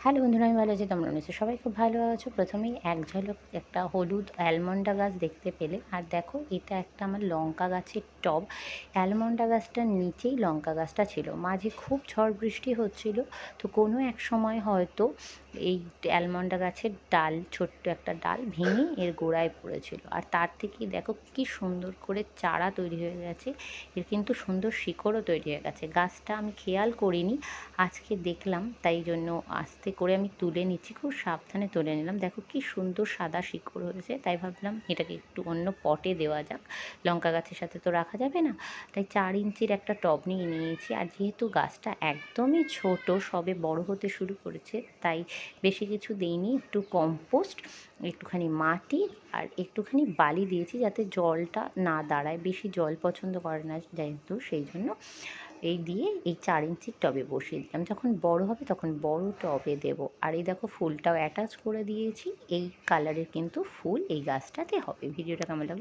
Hello বন্ধুরা, আমি ভালো আছি, তোমরা নিশ্চয়ই সবাই খুব ভালো আছো। প্রথমেই এক ঝলক একটা হলুদ অ্যালমন্ডা গাছ দেখতে পেলে। আর দেখো, এটা একটা আমার লঙ্কা গাছের টব। অ্যালমন্ডা গাছটার নিচেই লঙ্কা গাছটা ছিল। মাঝে খুব ঝড় বৃষ্টি হচ্ছিল, তো কোনো এক সময় হয়তো এই অ্যালমন্ডা গাছের ডাল, ছোট্ট একটা ডাল ভেঙে এর গোড়ায় পড়েছিল। আর তার থেকেই দেখো কি সুন্দর করে চারা তৈরি হয়ে গেছে। এর কিন্তু সুন্দর শিকড়ও তৈরি হয়ে গেছে। গাছটা আমি খেয়াল করিনি, আজকে দেখলাম, তাই জন্য আস্তে করে আমি তুলে নিচ্ছি, খুব সাবধানে তুলে নিলাম। দেখো কি সুন্দর সাদা শিকড় হয়েছে, তাই ভাবলাম এটাকে একটু অন্য পটে দেওয়া যাক, লঙ্কা গাছের সাথে তো রাখা যাবে না। তাই 4 ইঞ্চির একটা টব নিয়ে নিয়েছি। আর যেহেতু গাছটা একদমই ছোট, সবে বড় হতে শুরু করেছে, তাই বেশি কিছু দিইনি। একটু কম্পোস্ট, একটুখানি মাটি আর একটুখানি বালি দিয়েছি, যাতে জলটা না দাঁড়ায়। বেশি জল পছন্দ করে না যেহেতু, সেই জন্য এই দিয়ে এই 4 ইঞ্চির টবে বসিয়ে দিলাম। যখন বড় হবে তখন বড় টবে দেবো। আর এই দেখো, ফুলটাও অ্যাটাচ করে দিয়েছি। এই কালারের কিন্তু ফুল এই গাছটাতে হবে। ভিডিওটা কেমন লাগলো?